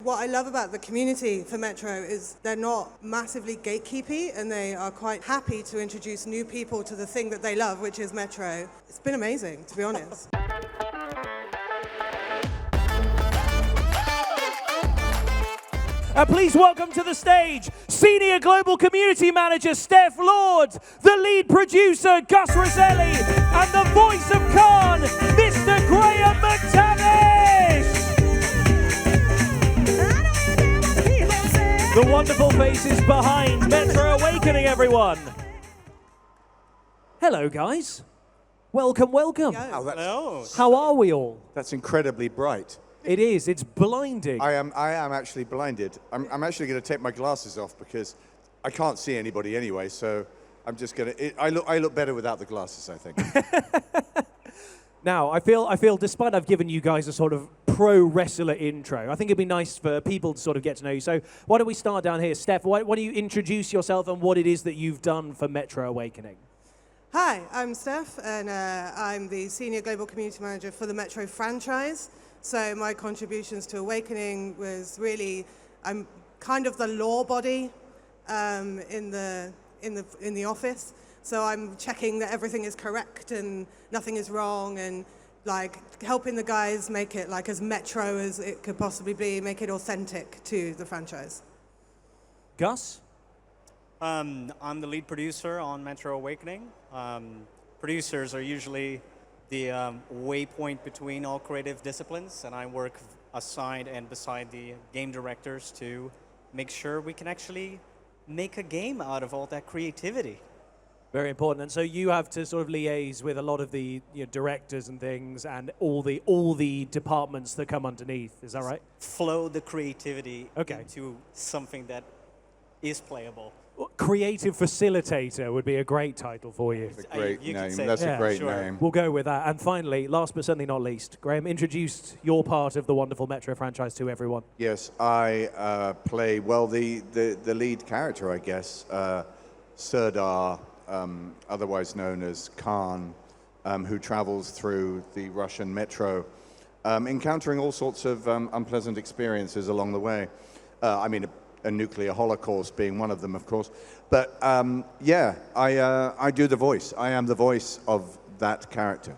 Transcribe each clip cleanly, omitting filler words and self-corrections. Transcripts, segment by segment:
what I love about the community for Metro is they're not massively gatekeepy, and they are quite happy to introduce new people to the thing that they love, which is Metro. It's been amazing, to be honest. Please welcome to the stage Senior Global Community Manager Steph Lord, the lead producer Gus Roselli, and the voice of Khan, Mr. Graham McTavish. The wonderful faces behind Metro Awakening, everyone. Hello, guys. Welcome, welcome. Oh, hello. How are we all? That's incredibly bright. It is. It's blinding. I am actually blinded. I'm actually going to take my glasses off because I can't see anybody anyway. So I'm just going to. I look better without the glasses, I think. Now, I feel, despite I've given you guys a sort of pro wrestler intro, I think it'd be nice for people to sort of get to know you. So why don't we start down here, Steph? Why don't you introduce yourself and what it is that you've done for Metro Awakening? Hi, I'm Steph, and I'm the Senior Global Community Manager for the Metro franchise. So my contributions to Awakening was really, I'm kind of the law body in the office. So I'm checking that everything is correct and nothing is wrong, and like helping the guys make it like as Metro as it could possibly be, make it authentic to the franchise. Gus? I'm the lead producer on Metro Awakening. Producers are usually the waypoint between all creative disciplines, and I work aside and beside the game directors to make sure we can actually make a game out of all that creativity. Very important. And so you have to sort of liaise with a lot of the directors and things, and all the departments that come underneath. Is that right? Flow the creativity into something that is playable. Creative facilitator would be a great title for you. That's a great name. That's a great name. We'll go with that. And finally, last but certainly not least, Graham, introduce your part of the wonderful Metro franchise to everyone. Yes, I play, well, the lead character, I guess, Serdar, otherwise known as Khan, who travels through the Russian metro, encountering all sorts of unpleasant experiences along the way. I mean, a nuclear holocaust being one of them, of course. But yeah, I do the voice. I am the voice of that character.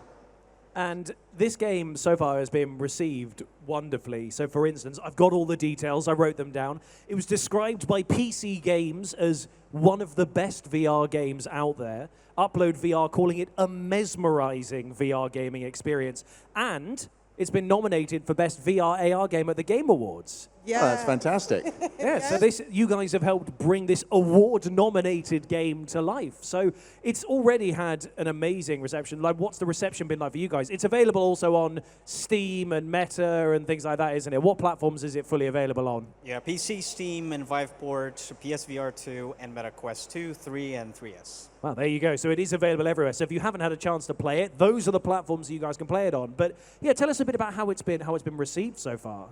And this game so far has been received wonderfully. So for instance, I've got all the details, I wrote them down. It was described by PC Games as one of the best VR games out there. Upload VR calling it a mesmerizing VR gaming experience. And it's been nominated for Best VR AR Game at the Game Awards. Yeah. Oh, that's fantastic. Yeah, so you guys have helped bring this award-nominated game to life. So it's already had an amazing reception. Like, what's the reception been like for you guys? It's available also on Steam and Meta and things like that, isn't it? What platforms is it fully available on? Yeah, PC, Steam, and Viveport, PSVR 2, and Meta Quest 2, 3, and 3S. Well, there you go. So it is available everywhere. So if you haven't had a chance to play it, those are the platforms you guys can play it on. But yeah, tell us a bit about how it's been received so far.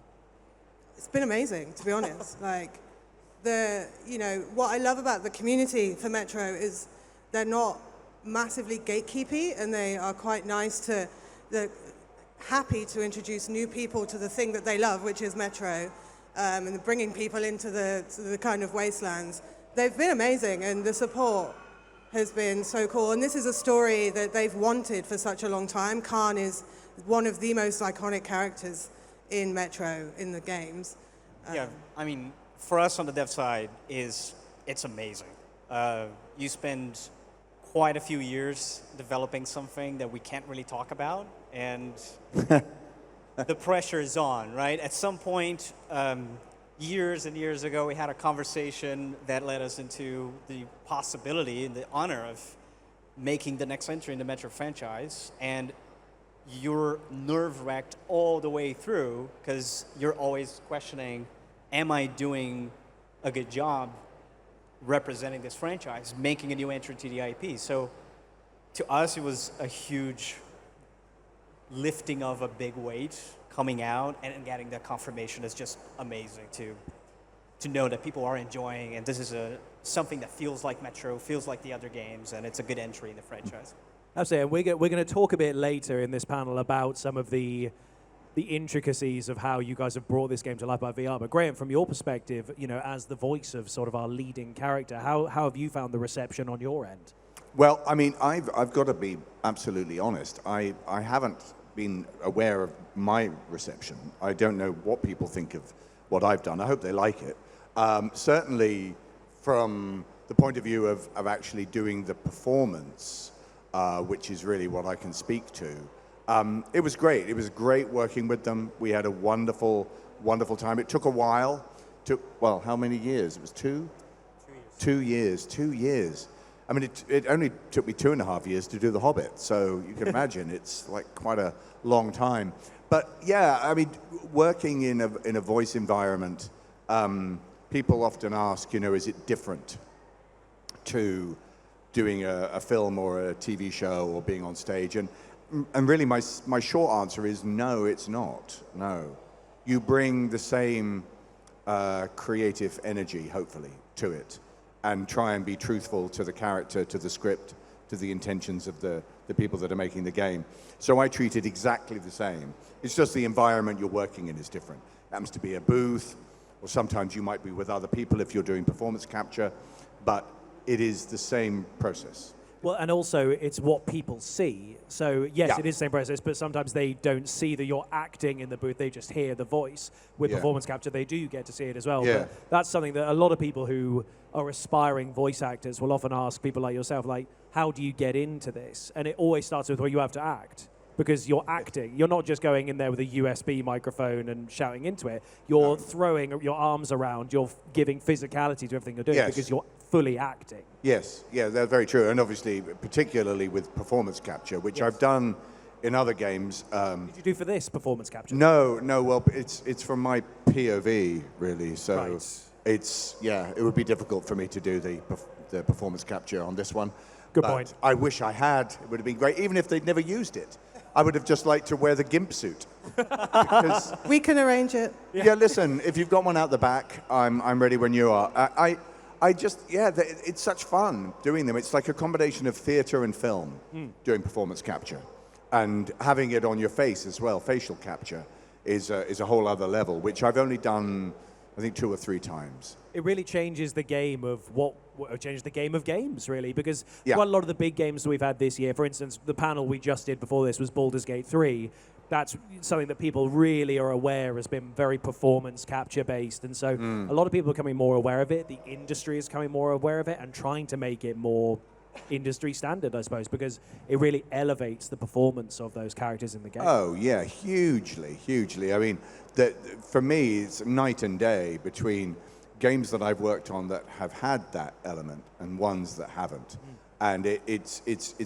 It's been amazing, to be honest. Like, what I love about the community for Metro is they're not massively gatekeepy, and they are quite nice they're happy to introduce new people to the thing that they love, which is Metro, and bringing people into the kind of wastelands. They've been amazing, and the support has been so cool. And this is a story that they've wanted for such a long time. Khan is one of the most iconic characters in Metro, in the games. Yeah, I mean, for us on the dev side, it's amazing. You spend quite a few years developing something that we can't really talk about, and the pressure is on, right? At some point, years and years ago, we had a conversation that led us into the possibility and the honor of making the next entry in the Metro franchise, and you're nerve-wracked all the way through because you're always questioning, am I doing a good job representing this franchise, making a new entry to the IP? So to us, it was a huge lifting of a big weight coming out, and getting that confirmation is just amazing to know that people are enjoying, and this is something that feels like Metro, feels like the other games, and it's a good entry in the franchise. Absolutely, and we're going to talk a bit later in this panel about some of the the intricacies of how you guys have brought this game to life by VR. But Graham, from your perspective, as the voice of sort of our leading character, how have you found the reception on your end? Well, I mean, I've got to be absolutely honest. I haven't been aware of my reception. I don't know what people think of what I've done. I hope they like it. Certainly from the point of view of actually doing the performance, which is really what I can speak to, it was great. It was great working with them. We had a wonderful, wonderful time. It took a while. Well, how many years? It was 2 years. 2 years. I mean, it only took me 2.5 years to do The Hobbit, so you can imagine it's like quite a long time. But yeah, I mean, working in a voice environment, people often ask, is it different to doing a film or a TV show or being on stage? And really, my short answer is no, it's not. No, you bring the same creative energy, hopefully, to it, and try and be truthful to the character, to the script, to the intentions of the people that are making the game. So I treat it exactly the same. It's just the environment you're working in is different. It happens to be a booth, or sometimes you might be with other people if you're doing performance capture, but it is the same process. Well, and also it's what people see. So yes, Yeah. it is the same process, but sometimes they don't see that you're acting in the booth. They just hear the voice. With Yeah. performance capture, they do get to see it as well. Yeah. But that's something that a lot of people who are aspiring voice actors will often ask people like yourself, like, how do you get into this? And it always starts with, well, you have to act. Because you're acting. You're not just going in there with a USB microphone and shouting into it. You're throwing your arms around. You're giving physicality to everything you're doing because you're fully acting. Yes, yeah, that's very true. And obviously, particularly with performance capture, which I've done in other games. Did you do for this performance capture? No, well, it's from my POV, really. So it would be difficult for me to do the performance capture on this one. Good But point. I wish I had. It would have been great, even if they'd never used it. I would have just liked to wear the GIMP suit. Because, We can arrange it. yeah, listen, if you've got one out the back, I'm ready when you are. It's such fun doing them. It's like a combination of theatre and film, doing performance capture. And having it on your face as well, facial capture, is a whole other level, which I've only done, I think, 2 or 3 times. It really changes the game of changes the game of games, really, because Yeah. quite a lot of the big games that we've had this year, for instance, the panel we just did before this was Baldur's Gate 3. That's something that people really are aware has been very performance capture based. And so a lot of people are becoming more aware of it. The industry is becoming more aware of it and trying to make it more industry standard, I suppose, because it really elevates the performance of those characters in the game. Oh, yeah, hugely, hugely. I mean, for me, it's night and day between games that I've worked on that have had that element and ones that haven't. And it's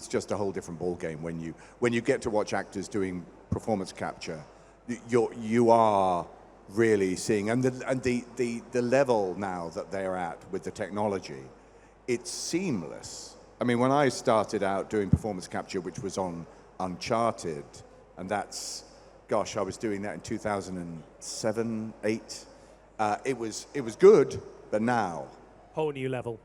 just a whole different ballgame when you get to watch actors doing performance capture. You are really seeing, and the level now that they're at with the technology, it's seamless. I mean, when I started out doing performance capture, which was on Uncharted, and that's, gosh, I was doing that in 2007, 8. It was good, but now, Whole new level.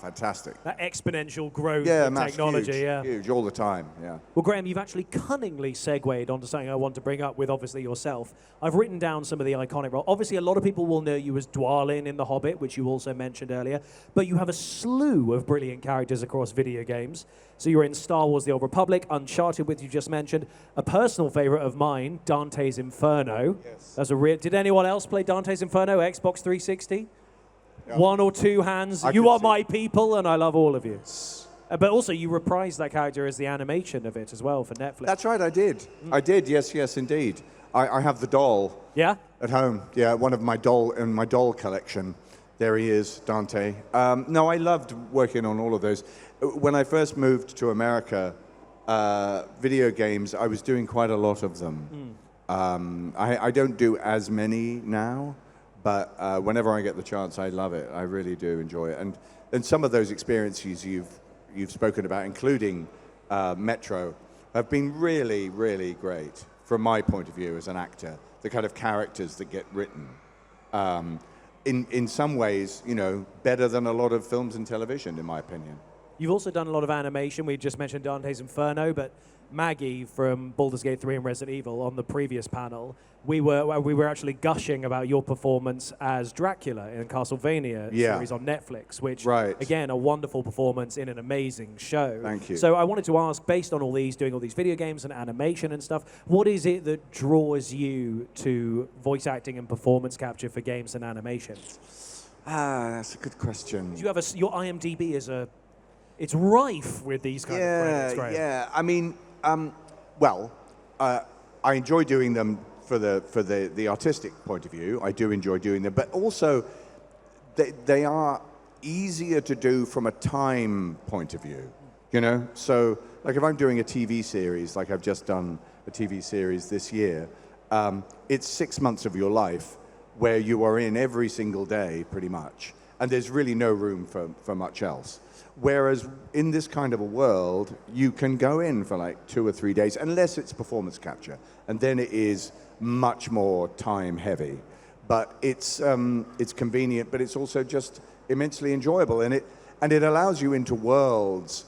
fantastic. That exponential growth Yeah, of Matt's technology, huge all the time. Yeah. Well, Graham, you've actually cunningly segued onto something I want to bring up with, obviously, yourself. I've written down some of the iconic roles. Obviously, a lot of people will know you as Dwalin in The Hobbit, which you also mentioned earlier, but you have a slew of brilliant characters across video games. So you're in Star Wars The Old Republic, Uncharted, which you just mentioned. A personal favorite of mine, Dante's Inferno. Yes. That's did anyone else play Dante's Inferno, Xbox 360? Yeah. 1 or 2 hands. I You could are see. my people, and I love all of you. But also, you reprised that character as the animation of it as well for Netflix. That's right, I did. I did, yes, indeed. I have the doll Yeah? at home. Yeah, one of my doll collection. There he is, Dante. No, I loved working on all of those. When I first moved to America, video games, I was doing quite a lot of them. I don't do as many now, but whenever I get the chance, I love it. I really do enjoy it. And some of those experiences you've spoken about, including Metro, have been really, really great from my point of view as an actor. The kind of characters that get written. In some ways, better than a lot of films and television, in my opinion. You've also done a lot of animation. We just mentioned Dante's Inferno, but Maggie from Baldur's Gate 3 and Resident Evil on the previous panel, we were actually gushing about your performance as Dracula in Castlevania series on Netflix, which, again, a wonderful performance in an amazing show. Thank you. So I wanted to ask, based on doing all these video games and animation and stuff, what is it that draws you to voice acting and performance capture for games and animation? That's a good question. You have your IMDb it's rife with these kind of credits, Graham. Yeah. I mean, I enjoy doing them for the artistic point of view. I do enjoy doing them, but also they are easier to do from a time point of view. You know, so like if I'm doing a TV series, like I've just done a TV series this year, it's 6 months of your life where you are in every single day, pretty much, and there's really no room for much else. Whereas in this kind of a world, you can go in for like 2 or 3 days, unless it's performance capture, and then it is much more time heavy. But it's convenient, but it's also just immensely enjoyable, and it allows you into worlds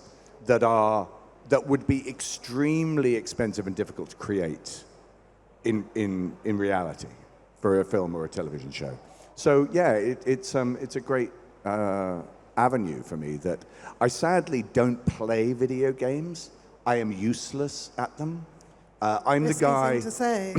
that would be extremely expensive and difficult to create in reality for a film or a television show. So yeah, it's a great avenue for me. That I sadly don't play video games. I am useless at them. I'm the guy. To say.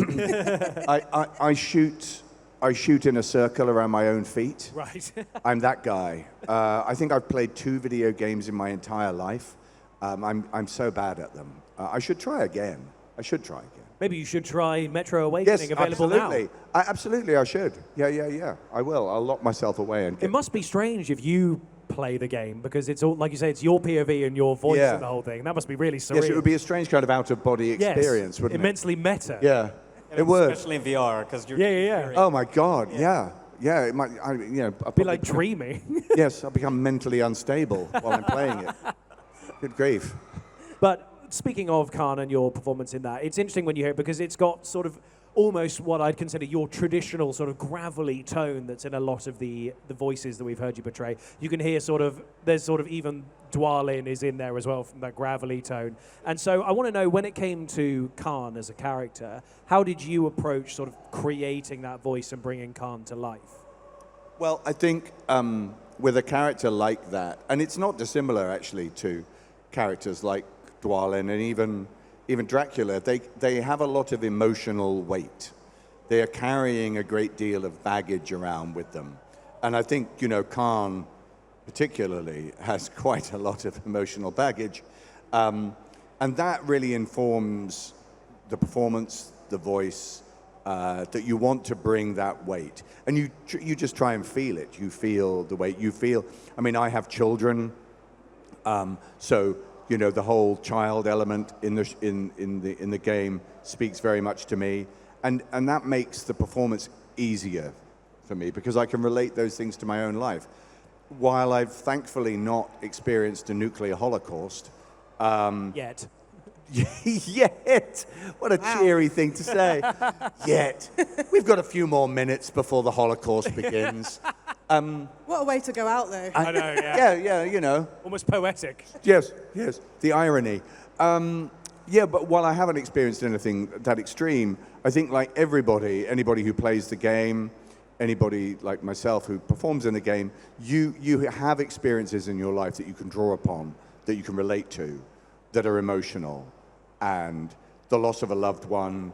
I shoot in a circle around my own feet. Right. I'm that guy. I think I've played 2 video games in my entire life. I'm so bad at them. I should try again. Maybe you should try Metro Awakening, available absolutely. now. Absolutely, I should. Yeah. I will. I'll lock myself away and It must be strange if you play the game, because it's all, like you say, it's your POV and your voice and the whole thing. That must be really surreal. Yes, it would be a strange kind of out-of-body experience, wouldn't immensely meta. Yeah, and it would. Especially in VR, because you're Yeah. Oh my God, yeah. It might, I'll Be like dreaming. Yes, I'll become mentally unstable while I'm playing it. Good grief. But speaking of Khan and your performance in that, it's interesting when you hear it, because it's got sort of almost what I'd consider your traditional sort of gravelly tone that's in a lot of the voices that we've heard you portray. You can hear there's sort of even Dwalin is in there as well from that gravelly tone. And so I want to know, when it came to Khan as a character, how did you approach sort of creating that voice and bringing Khan to life? Well, I think with a character like that, and it's not dissimilar actually to characters like Dwalin and even Dracula, they have a lot of emotional weight. They are carrying a great deal of baggage around with them. And I think, Khan particularly has quite a lot of emotional baggage. And that really informs the performance, the voice, that you want to bring that weight. And you just try and feel it. You feel the weight. I have children, so the whole child element in the game speaks very much to me, and that makes the performance easier for me, because I can relate those things to my own life. While I've thankfully not experienced a nuclear holocaust Yet. Yet. What a cheery thing to say. Yet. We've got a few more minutes before the Holocaust begins. What a way to go out, though. I know, yeah. Yeah, Almost poetic. Yes. The irony. But while I haven't experienced anything that extreme, I think like anybody who plays the game, anybody like myself who performs in the game, you have experiences in your life that you can draw upon, that you can relate to, that are emotional. And the loss of a loved one,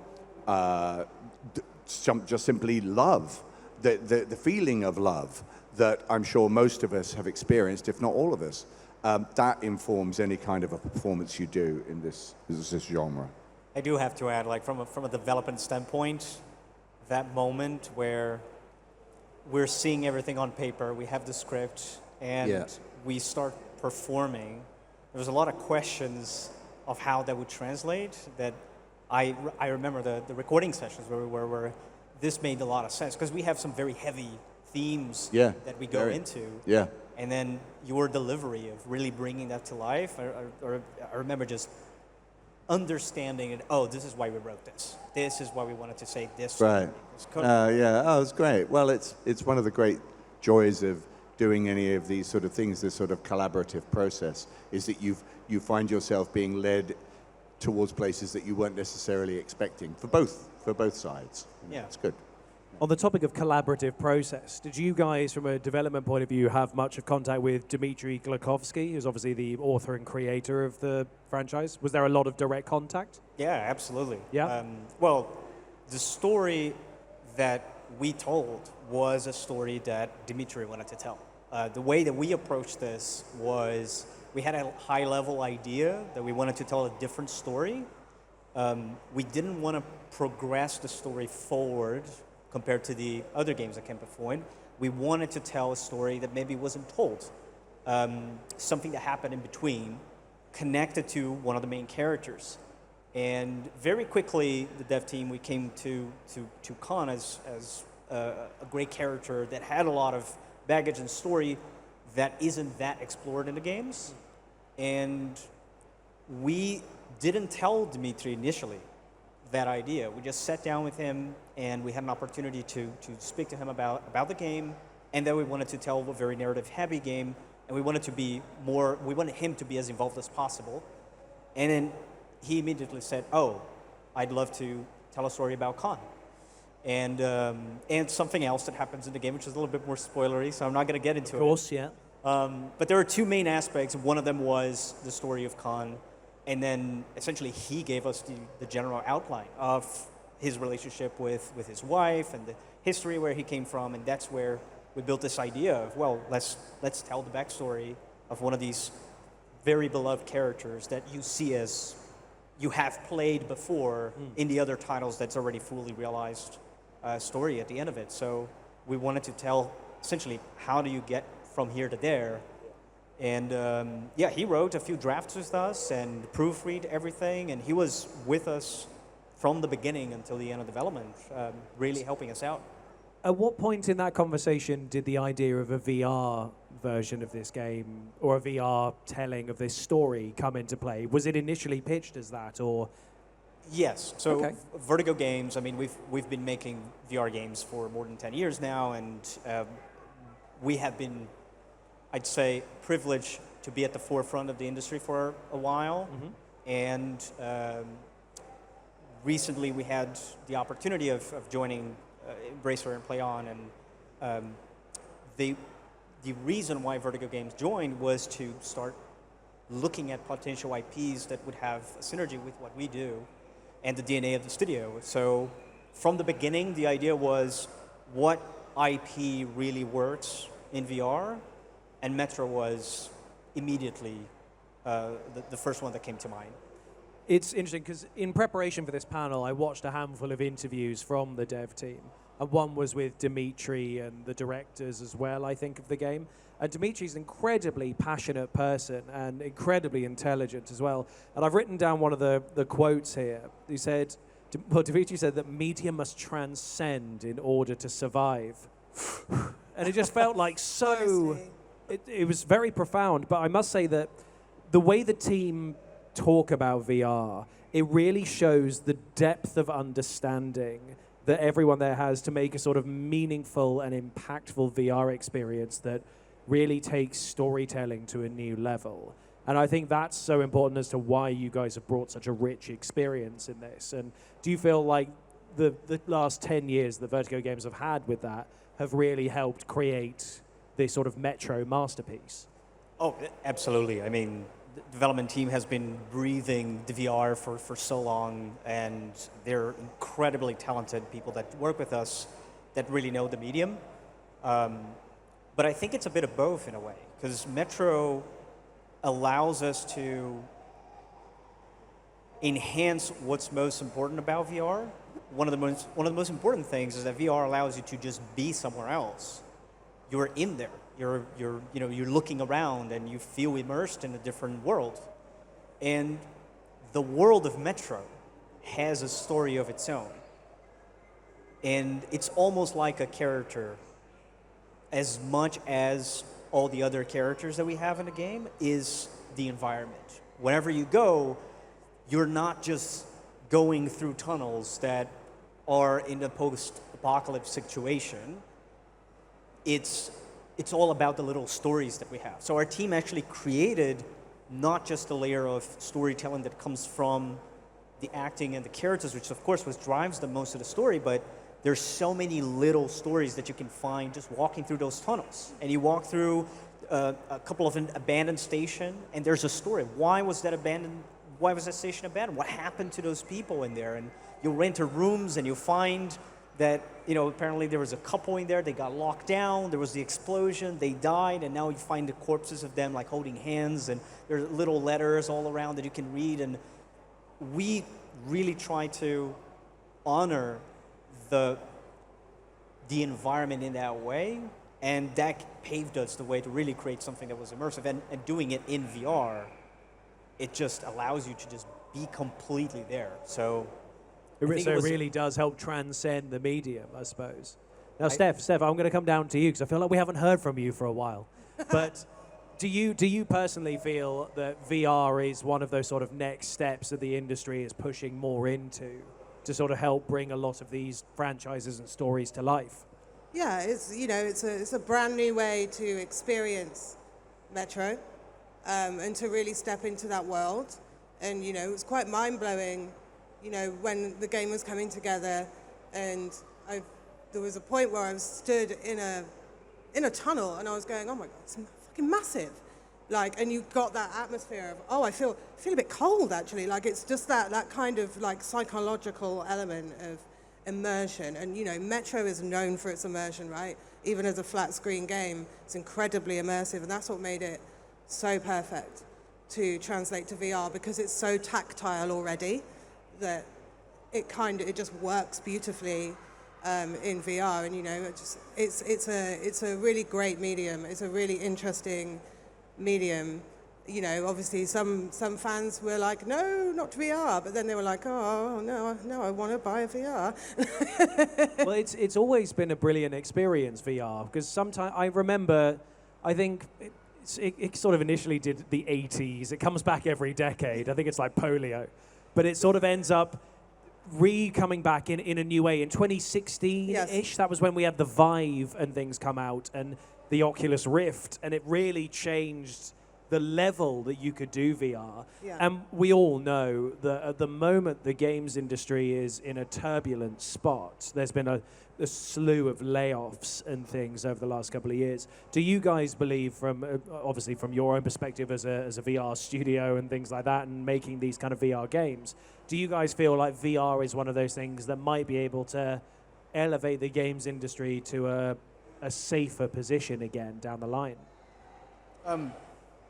just simply love, the feeling of love that I'm sure most of us have experienced, if not all of us, that informs any kind of a performance you do in this genre. I do have to add, like from a development standpoint, that moment where we're seeing everything on paper, we have the script, and we start performing. There's a lot of questions of how that would translate. That I remember the recording sessions where this made a lot of sense, because we have some very heavy themes that we go into. Yeah. And then your delivery of really bringing that to life. I remember just understanding it. Oh, this is why we wrote this. This is why we wanted to say this. Right. It's great. Well, it's one of the great joys of doing any of these sort of things, this sort of collaborative process, is that you find yourself being led towards places that you weren't necessarily expecting for both sides. Yeah. It's good. On the topic of collaborative process, did you guys, from a development point of view, have much of contact with Dmitry Glukhovsky, who's obviously the author and creator of the franchise? Was there a lot of direct contact? Yeah, absolutely. Yeah? Well, the story that we told was a story that Dmitry wanted to tell. The way that we approached this was we had a high-level idea that we wanted to tell a different story. We didn't want to progress the story forward compared to the other games that came before it. We wanted to tell a story that maybe wasn't told. Something that happened in between, connected to one of the main characters. And very quickly, the dev team, we came to Khan as a great character that had a lot of baggage and story that isn't that explored in the games. And we didn't tell Dmitry initially that idea. We just sat down with him and we had an opportunity to speak to him about the game, and then we wanted to tell a very narrative-heavy game, and we wanted him to be as involved as possible. And then he immediately said, "Oh, I'd love to tell a story about Khan." And something else that happens in the game, which is a little bit more spoilery, so I'm not going to get into it. Of course, yeah. But there are two main aspects. One of them was the story of Khan, and then essentially he gave us the general outline of his relationship with his wife and the history where he came from, and that's where we built this idea of, well, let's tell the backstory of one of these very beloved characters that you see as you have played before in the other titles that's already fully realized story at the end of it. So we wanted to tell essentially how do you get from here to there. And he wrote a few drafts with us and proofread everything, and he was with us from the beginning until the end of development, really helping us out. At what point in that conversation did the idea of a VR version of this game or a VR telling of this story come into play? Was it initially pitched as that, or? Yes. So Okay. Vertigo Games, I mean, we've been making VR games for more than 10 years now, and we have been, I'd say, privileged to be at the forefront of the industry for a while. And recently we had the opportunity of joining Embracer and Play On, and the reason why Vertigo Games joined was to start looking at potential IPs that would have a synergy with what we do and the DNA of the studio. So from the beginning, the idea was what IP really works in VR, and Metro was immediately the first one that came to mind. It's interesting because in preparation for this panel, I watched a handful of interviews from the dev team. And one was with Dmitry and the directors as well, I think, of the game. And Dmitry's an incredibly passionate person and incredibly intelligent as well. And I've written down one of the quotes here. He said, Dmitry said that media must transcend in order to survive. And it just felt like so... It was very profound, but I must say that the way the team talk about VR, it really shows the depth of understanding that everyone there has to make a sort of meaningful and impactful VR experience that really takes storytelling to a new level. And I think that's so important as to why you guys have brought such a rich experience in this. And do you feel like the last 10 years the Vertigo games have had with that have really helped create this sort of Metro masterpiece? Oh, absolutely. I mean, the development team has been breathing the VR for so long, and they're incredibly talented people that work with us that really know the medium. But I think it's a bit of both in a way, because Metro allows us to enhance what's most important about VR. One of the most important things is that VR allows you to just be somewhere else. You're in there. You're looking around and you feel immersed in a different world. And the world of Metro has a story of its own. And it's almost like a character as much as all the other characters that we have in the game is the environment. Wherever you go, you're not just going through tunnels that are in a post-apocalypse situation. It's all about the little stories that we have. So our team actually created not just a layer of storytelling that comes from the acting and the characters, which of course drives the most of the story, but there's so many little stories that you can find just walking through those tunnels. And you walk through a couple of an abandoned station, and there's a story. Why was that station abandoned? What happened to those people in there? And you'll enter rooms and you'll find that, apparently there was a couple in there, they got locked down, there was the explosion, they died, and now you find the corpses of them like holding hands, and there's little letters all around that you can read. And we really try to honor the environment in that way, and that paved us the way to really create something that was immersive. And doing it in VR, it just allows you to just be completely there. So it really does help transcend the medium, I suppose. Now, Steph, I'm going to come down to you because I feel like we haven't heard from you for a while. But do you personally feel that VR is one of those sort of next steps that the industry is pushing more into to sort of help bring a lot of these franchises and stories to life? Yeah, it's a brand new way to experience Metro, and to really step into that world. And it was quite mind-blowing, when the game was coming together, and there was a point where I was stood in a tunnel, and I was going, oh my God, it's fucking massive. And you got that atmosphere of, I feel a bit cold actually. It's just that kind of psychological element of immersion. And Metro is known for its immersion, right? Even as a flat screen game, it's incredibly immersive, and that's what made it so perfect to translate to VR, because it's so tactile already that it just works beautifully in VR. And it's a really great medium. It's a really interesting medium. Obviously some fans were like, no, not VR, but then they were like, oh no, I want to buy a VR. Well, it's always been a brilliant experience, VR, because sometimes I remember, I think it sort of initially did the 80s. It comes back every decade. I think it's like polio, but it sort of ends up coming back in a new way. In 2016-ish, yes. That was when we had the Vive and things come out, and the Oculus Rift, and it really changed the level that you could do VR. Yeah. And we all know that at the moment the games industry is in a turbulent spot. There's been a slew of layoffs and things over the last couple of years. Do you guys believe, obviously from your own perspective as a VR studio and things like that, and making these kind of VR games, do you guys feel like VR is one of those things that might be able to elevate the games industry to a safer position again down the line?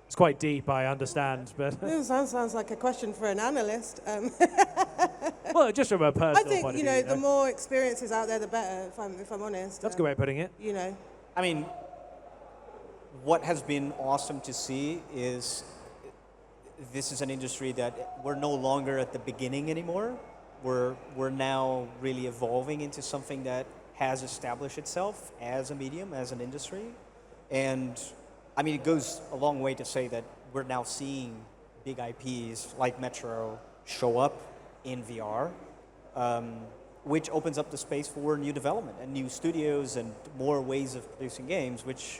It's quite deep, I understand, but it sounds like a question for an analyst. Well, just from a personal I think point of view, the more experiences out there, the better. If I'm honest, that's a good way of putting it. I mean, what has been awesome to see is this is an industry that we're no longer at the beginning anymore. We're now really evolving into something that has established itself as a medium, as an industry, and I mean, it goes a long way to say that we're now seeing big IPs like Metro show up in VR, which opens up the space for new development and new studios and more ways of producing games, which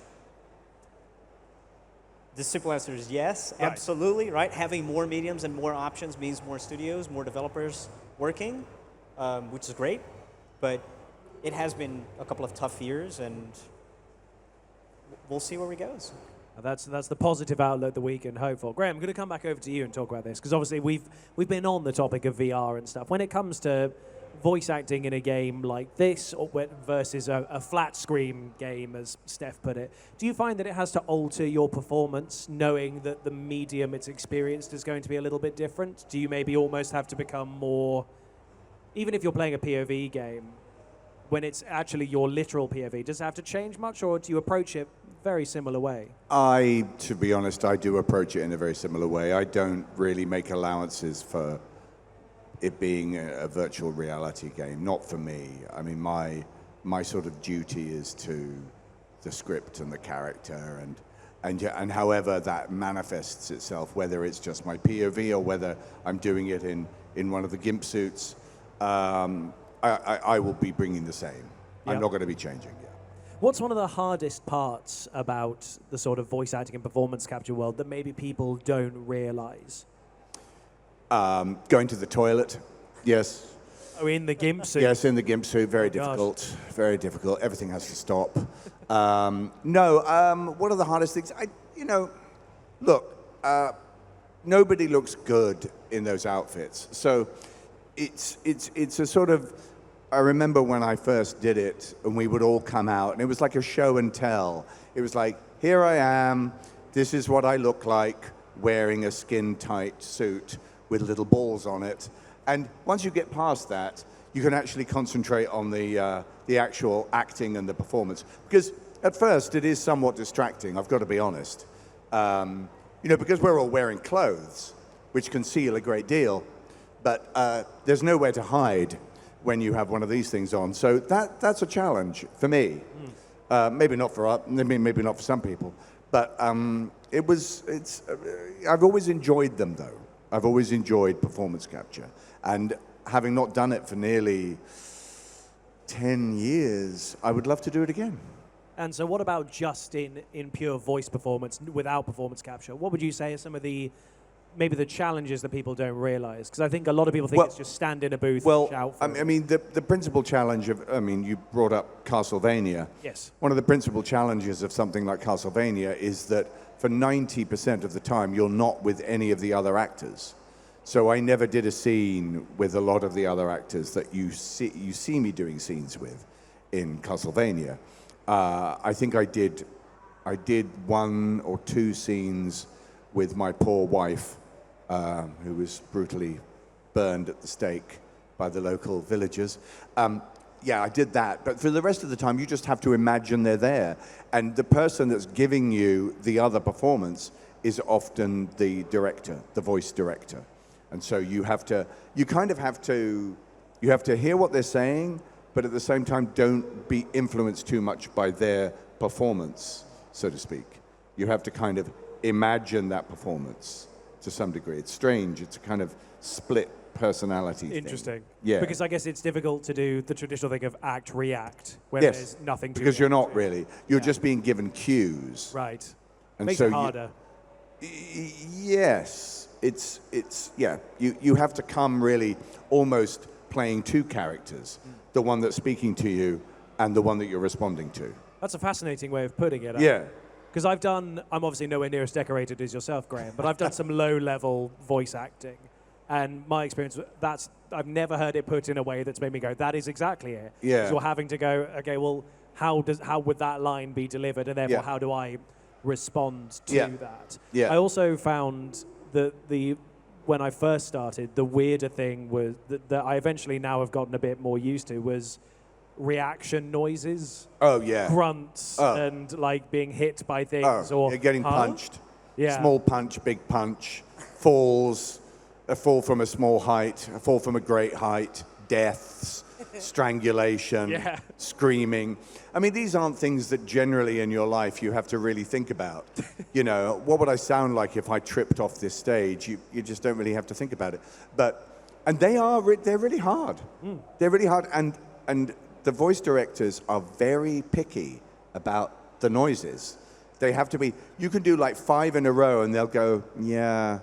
the simple answer is yes, right. Absolutely, right? Having more mediums and more options means more studios, more developers working, which is great, but it has been a couple of tough years, and we'll see where it goes. That's the positive outlook that we can hope for. Graham, I'm going to come back over to you and talk about this, because obviously we've been on the topic of VR and stuff. When it comes to voice acting in a game like this versus a flat screen game, as Steph put it, do you find that it has to alter your performance, knowing that the medium it's experienced is going to be a little bit different? Do you maybe almost have to become more, even if you're playing a POV game, when it's actually your literal POV, does it have to change much, or do you approach it very similar way? To be honest, I do approach it in a very similar way. I don't really make allowances for it being a virtual reality game. Not for me. I mean, my sort of duty is to the script and the character, and however that manifests itself, whether it's just my POV or whether I'm doing it in one of the GIMP suits, I will be bringing the same. Yep. I'm not going to be changing. Yeah. What's one of the hardest parts about the sort of voice acting and performance capture world that maybe people don't realize? Going to the toilet, yes. Oh, in the GIMP suit. Yes, in the GIMP suit, very difficult, very difficult. Everything has to stop. What are the hardest things? Look, nobody looks good in those outfits. So it's a sort of, I remember when I first did it and we would all come out and it was like a show and tell. It was like, here I am, this is what I look like wearing a skin-tight suit with little balls on it. And once you get past that, you can actually concentrate on the actual acting and the performance. Because at first, it is somewhat distracting, I've got to be honest. Because we're all wearing clothes, which conceal a great deal, but there's nowhere to hide when you have one of these things on. So that's a challenge for me. Maybe not for maybe not for some people, but I've always enjoyed them though. I've always enjoyed performance capture, and having not done it for nearly 10 years, I would love to do it again. And so what about just in pure voice performance, without performance capture? What would you say are some of maybe the challenges that people don't realize? Because I think a lot of people think it's just stand in a booth and shout for it. The principal challenge you brought up Castlevania. Yes. One of the principal challenges of something like Castlevania is that for 90% of the time, you're not with any of the other actors. So I never did a scene with a lot of the other actors that you see me doing scenes with in Castlevania. I think I did 1 or 2 scenes with my poor wife, who was brutally burned at the stake by the local villagers. I did that. But for the rest of the time, you just have to imagine they're there. And the person that's giving you the other performance is often the director, the voice director. And so you have to hear what they're saying, but at the same time, don't be influenced too much by their performance, so to speak. You have to kind of imagine that performance to some degree. It's strange. It's a kind of split personality Interesting. thing. Yeah. Because I guess it's difficult to do the traditional thing of act-react, where Yes, there's nothing to because you're react not to. really. You're just being given cues. Right. And Makes so it harder. Yes. You have to come really almost playing 2 characters, the one that's speaking to you and the one that you're responding to. That's a fascinating way of putting it. Yeah. Because I'm obviously nowhere near as decorated as yourself, Graham, but I've done some low-level voice acting. And my experience, I've never heard it put in a way that's made me go, that is exactly it. Yeah. So you're having to go, okay, well, how would that line be delivered? And therefore, how do I respond to that? Yeah. I also found that when I first started, the weirder thing was that I eventually now have gotten a bit more used to was reaction noises. Oh, yeah. Grunts and like being hit by things or getting punched. Yeah. Small punch, big punch, falls, a fall from a small height, a fall from a great height, deaths, strangulation, screaming. I mean, these aren't things that generally in your life you have to really think about. What would I sound like if I tripped off this stage? You just don't really have to think about it. And they're really hard. They're really hard. And the voice directors are very picky about the noises. They have to be, you can do like 5 in a row and they'll go, can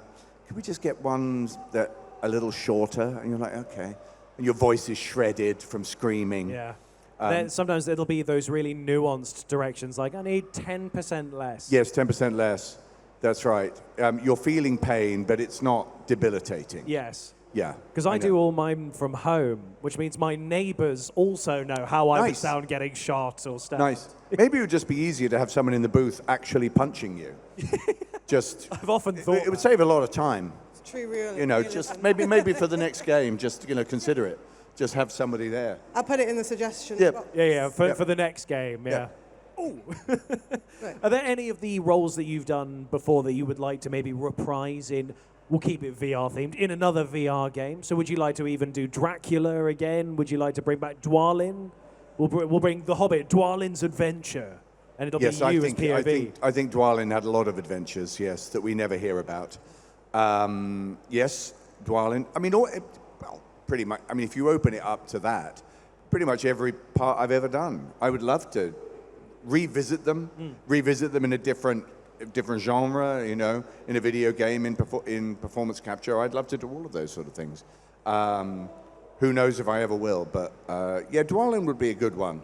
we just get ones that a little shorter? And you're like, okay. And your voice is shredded from screaming. Yeah. Then sometimes it'll be those really nuanced directions, like I need 10% less. Yes, 10% less. That's right. You're feeling pain, but it's not debilitating. Yes. Yeah. Because I do all mine from home, which means my neighbours also know how I would sound getting shot or stabbed. Nice. Maybe it would just be easier to have someone in the booth actually punching you. I've often thought it would save a lot of time. It's true, really. Just maybe for the next game, just consider it. Just have somebody there. I'll put it in the suggestion. Yeah. box. For the next game, Ooh. Are there any of the roles that you've done before that you would like to maybe reprise in, we'll keep it VR themed, in another VR game? So would you like to even do Dracula again? Would you like to bring back Dwalin? We'll bring The Hobbit, Dwalin's Adventure, and it'll be you as POV. I think Dwalin had a lot of adventures, yes, that we never hear about. Yes, Dwalin. I mean, pretty much. I mean, if you open it up to that, pretty much every part I've ever done. I would love to revisit them in a different different genre, you know, in a video game, in performance capture. I'd love to do all of those sort of things. Who knows if I ever will, but yeah, Dwalin would be a good one.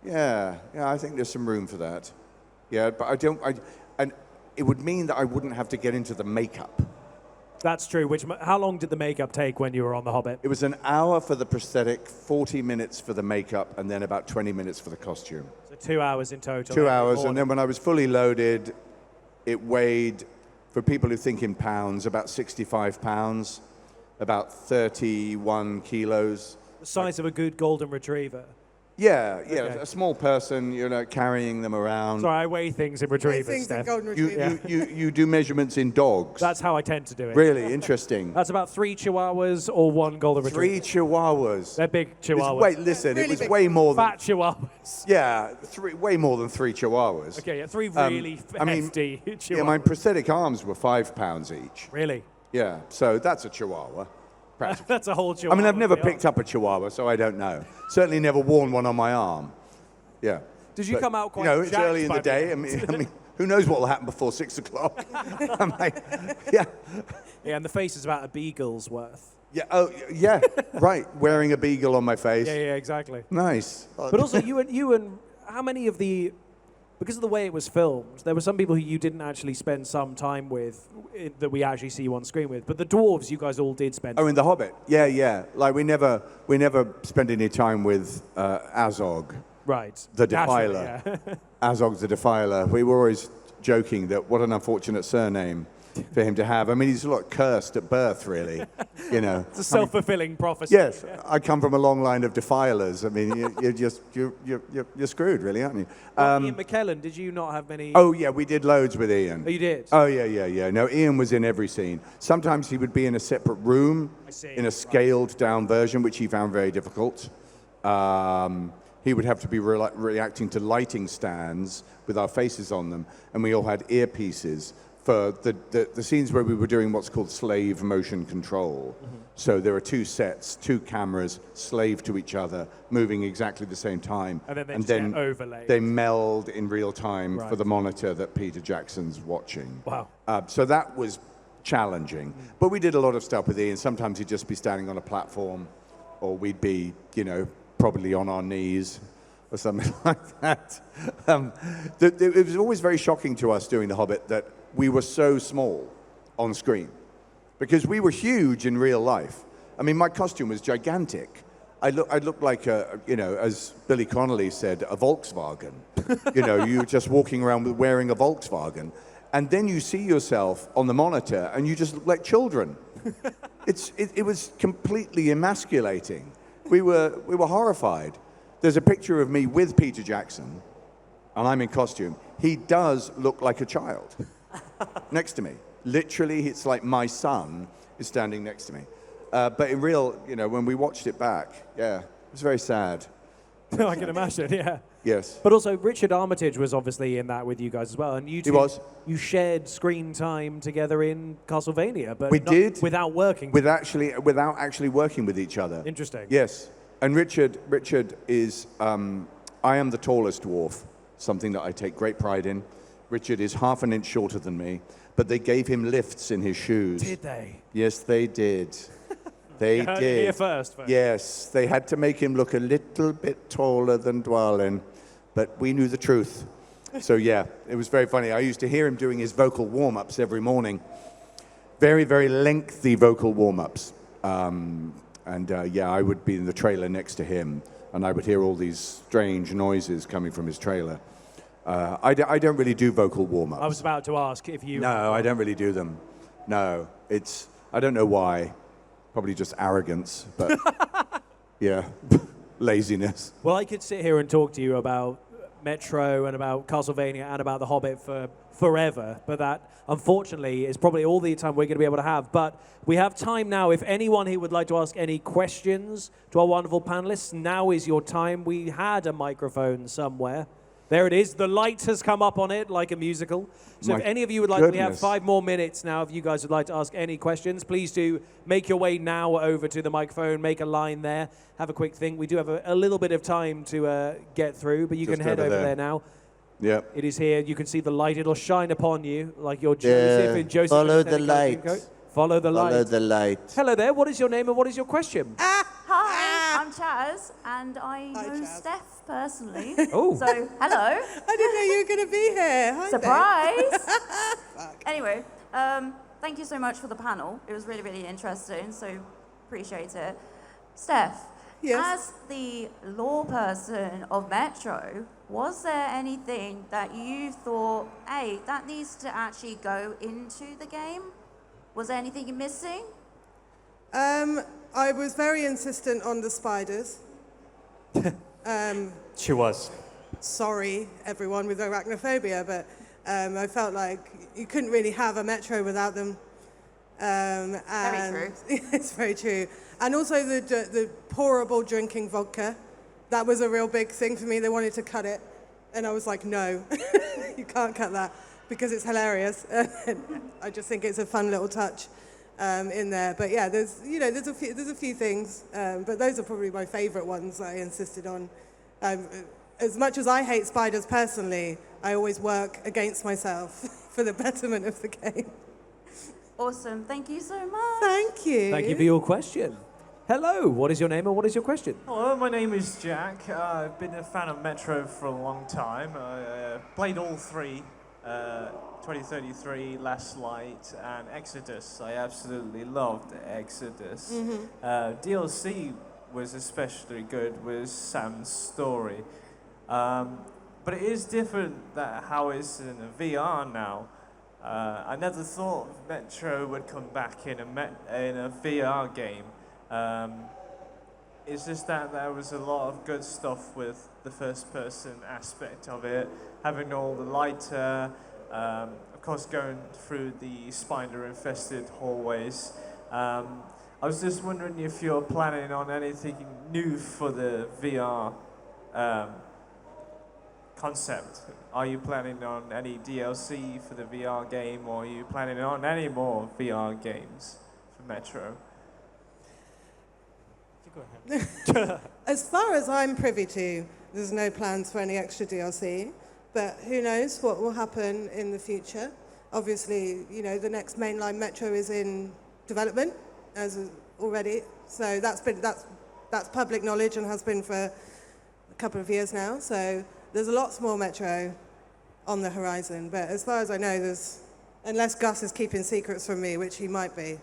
Yeah, I think there's some room for that. Yeah, but and it would mean that I wouldn't have to get into the makeup. That's true. How long did the makeup take when you were on The Hobbit? It was an hour for the prosthetic, 40 minutes for the makeup, and then about 20 minutes for the costume. So 2 hours in total. 2 hours, and then when I was fully loaded, it weighed, for people who think in pounds, about 65 pounds, about 31 kilos. The size of a good golden retriever. Yeah, Okay. a small person, you know, carrying them around. Sorry, I weigh things in retrievers, Things in Steph. golden retriever. You do measurements in dogs. That's how I tend to do it. really interesting. That's about 3 chihuahuas or 1 golden retriever. 3 chihuahuas. They're big chihuahuas. Wait, listen, Really it was big. way more than Fat chihuahuas. way more than 3 chihuahuas. Okay, yeah, 3 really I mean, hefty chihuahuas. Yeah, my prosthetic arms were 5 pounds each. Really? Yeah, so that's a chihuahua. Practically. That's a whole chihuahua. I mean, I've never yeah. picked up a chihuahua, so I don't know. Certainly never worn one on my arm. Yeah. Did you come out quite You know, it's jacked early in by the day. I mean, who knows what will happen before 6 o'clock? I'm like, yeah. Yeah, and the face is about a beagle's worth. Yeah, oh, yeah, right. Wearing a beagle on my face. Yeah, exactly. Nice. But also, you and how many of because of the way it was filmed, there were some people who you didn't actually spend some time with that we actually see you on screen with. But the dwarves, you guys all did spend. Oh, in The Hobbit? Yeah. Like, we never spent any time with Azog. Right. The Naturally, Defiler. yeah. Azog the Defiler. We were always joking that what an unfortunate surname for him to have. I mean, he's like cursed at birth, really. You know. It's a self-fulfilling prophecy. Yes, I come from a long line of defilers. I mean, you're screwed, really, aren't you? Ian McKellen, did you not have many? Oh yeah, we did loads with Ian. Oh, you did? Oh yeah. No, Ian was in every scene. Sometimes he would be in a separate room, I see, in a right. scaled down version, which he found very difficult. He would have to be reacting to lighting stands with our faces on them, and we all had earpieces for the scenes where we were doing what's called slave motion control. Mm-hmm. So there are 2 sets, 2 cameras, slave to each other, moving exactly the same time. And then they just get overlaid. They meld in real time Right. for the monitor that Peter Jackson's watching. Wow. So that was challenging. But we did a lot of stuff with Ian. Sometimes he'd just be standing on a platform, or we'd be, you know, probably on our knees or something like that. It was always very shocking to us doing The Hobbit that we were so small on screen, because we were huge in real life. I mean, my costume was gigantic. I looked like as Billy Connolly said, a Volkswagen. You know, you were just walking around wearing a Volkswagen, and then you see yourself on the monitor, and you just look like children. It was completely emasculating. We were horrified. There's a picture of me with Peter Jackson, and I'm in costume. He does look like a child next to me. Literally, it's like my son is standing next to me. But in real, you know, when we watched it back, yeah, it was very sad. I can imagine, yeah. Yes. But also, Richard Armitage was obviously in that with you guys as well, and you two, He was. You shared screen time together in Castlevania, but We did. without working. Without actually working with each other. Interesting. Yes. And Richard is, I am the tallest dwarf, something that I take great pride in. Richard is half an inch shorter than me, but they gave him lifts in his shoes. Did they? Yes, they did. They You heard it did. here first. Yes, they had to make him look a little bit taller than Dwalin, but we knew the truth. So yeah, it was very funny. I used to hear him doing his vocal warm-ups every morning. Very, very lengthy vocal warm-ups. I would be in the trailer next to him, and I would hear all these strange noises coming from his trailer. I don't really do vocal warm-ups. I was about to ask if you... No, I don't really do them. No, I don't know why. Probably just arrogance, but yeah, laziness. Well, I could sit here and talk to you about Metro and about Castlevania and about The Hobbit for forever, but that, unfortunately, is probably all the time we're going to be able to have. But we have time now. If anyone here would like to ask any questions to our wonderful panelists, now is your time. We had a microphone somewhere. There it is. The light has come up on it like a musical. So if any of you would like, we have 5 more minutes now. If you guys would like to ask any questions, please do make your way now over to the microphone, make a line there, have a quick thing. We do have a little bit of time to get through, but you Just can head over over there. there now. Yep. It is here. You can see the light. It'll shine upon you like you're Joseph in Joseph. Follow and the Teddy light. Coat. Follow the light. Follow the light. Hello there. What is your name and what is your question? Hi, I'm Chaz, and I Hi, know Chaz. Steph personally. Oh. So, hello. I didn't know you were going to be here. Hi, Surprise! Anyway, thank you so much for the panel. It was really, really interesting, so appreciate it. Steph, Yes? as the law person of Metro, was there anything that you thought, hey, that needs to actually go into the game? Was there anything missing? I was very insistent on the spiders. She was. Sorry, everyone with arachnophobia, but I felt like you couldn't really have a metro without them. And Very true. It's very true. And also the pourable drinking vodka. That was a real big thing for me. They wanted to cut it. And I was like, no, you can't cut that because it's hilarious. I just think it's a fun little touch in there. But yeah, there's a few things, but those are probably my favorite ones that I insisted on. As much as I hate spiders personally, I always work against myself for the betterment of the game. Awesome. Thank you so much. Thank you. Thank you for your question. Hello. What is your name and what is your question? Hello, my name is Jack. I've been a fan of Metro for a long time. I played all three, 2033, Last Light, and Exodus. I absolutely loved Exodus. DLC was especially good with Sam's story. But it is different that how it's in a VR now. I never thought Metro would come back in a VR game. It's just that there was a lot of good stuff with the first-person aspect of it, having all the light, of course going through the spider-infested hallways. I was just wondering if you're planning on anything new for the VR concept. Are you planning on any DLC for the VR game, or are you planning on any more VR games for Metro? You go ahead. As far as I'm privy to, there's no plans for any extra DLC, but who knows what will happen in the future. Obviously, the next mainline Metro is in development already, so that's public knowledge and has been for a couple of years now. So there's lots more Metro on the horizon, but as far as I know, unless Gus is keeping secrets from me, which he might be.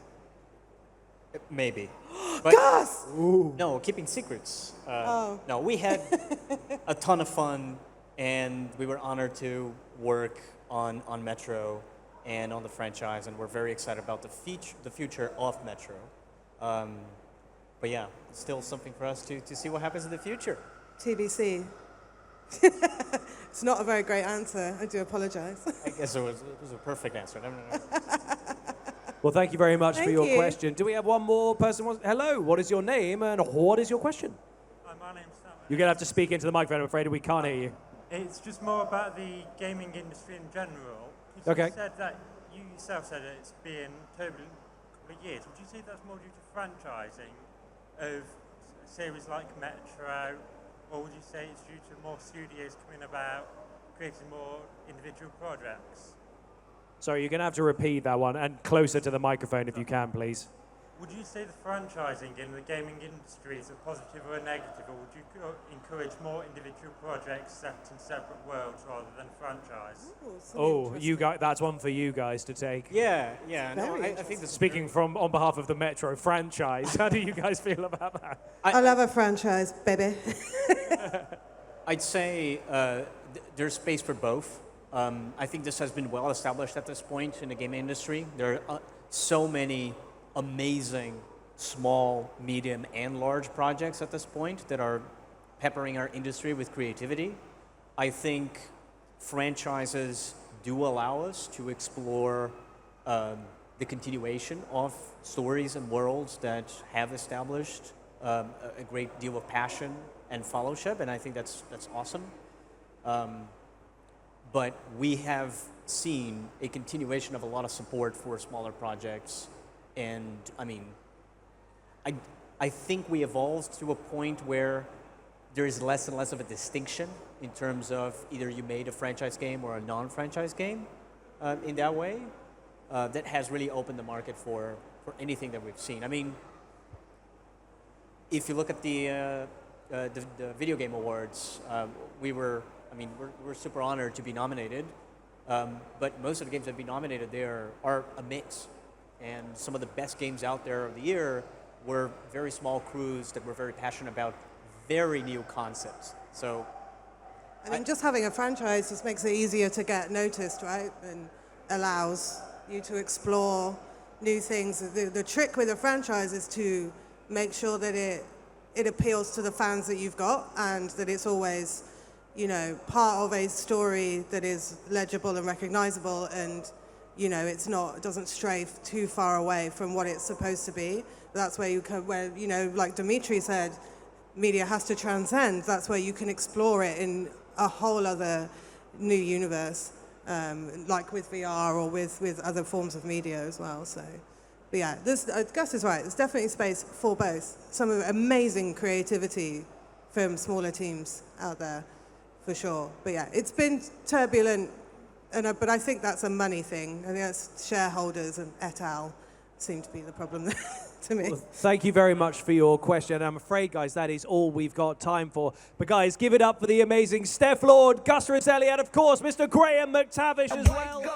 Maybe. But Gus! no, keeping secrets. Oh. No, we had a ton of fun, and we were honored to work on Metro and on the franchise, and we're very excited about the future of Metro. But yeah, it's still something for us to see what happens in the future. TBC. It's not a very great answer. I do apologize. I guess it was a perfect answer. No. Well, thank you very much for Thank your you. question. Do we have one more person? Hello. What is your name and what is your question? My name's Sam. You're going to have to speak into the microphone. I'm afraid we can't hear you. It's just more about the gaming industry in general. Okay. You said that you yourself said that it's been turbulent couple of years. Would you say that's more due to franchising of series like Metro, or would you say it's due to more studios coming about, creating more individual projects? Sorry, you're going to have to repeat that one and closer to the microphone if you can, please. Would you say the franchising in the gaming industry is a positive or a negative, or would you encourage more individual projects set in separate worlds rather than franchise? Oh, you guys, that's one for you guys to take. Yeah. No, Very I think this. Speaking on behalf of the Metro franchise, how do you guys feel about that? I love a franchise, baby. I'd say there's space for both. I think this has been well established at this point in the game industry. There are so many amazing small, medium, and large projects at this point that are peppering our industry with creativity. I think franchises do allow us to explore the continuation of stories and worlds that have established a great deal of passion and fellowship, and I think that's awesome. But we have seen a continuation of a lot of support for smaller projects, and I mean, I think we evolved to a point where there is less and less of a distinction in terms of either you made a franchise game or a non-franchise game in that way. That has really opened the market for anything that we've seen. I mean, if you look at the Video Game Awards, we're super honored to be nominated, but most of the games that have been nominated there are a mix. And some of the best games out there of the year were very small crews that were very passionate about very new concepts. So, I mean, just having a franchise just makes it easier to get noticed, right? And allows you to explore new things. The trick with a franchise is to make sure that it appeals to the fans that you've got, and that it's always, you know, part of a story that is legible and recognizable, and, you know, it doesn't stray too far away from what it's supposed to be. That's where you know, like Dimitri said, media has to transcend. That's where you can explore it in a whole other new universe, like with VR or with other forms of media as well. So, but yeah, Gus is right. There's definitely space for both. Some amazing creativity from smaller teams out there, for sure. But yeah, it's been turbulent, but I think that's a money thing. I think that's shareholders and et al. Seem to be the problem there, to me. Well, thank you very much for your question. I'm afraid, guys, that is all we've got time for. But guys, give it up for the amazing Steph Lord, Gus Roselli, and of course, Mr. Graham McTavish as well.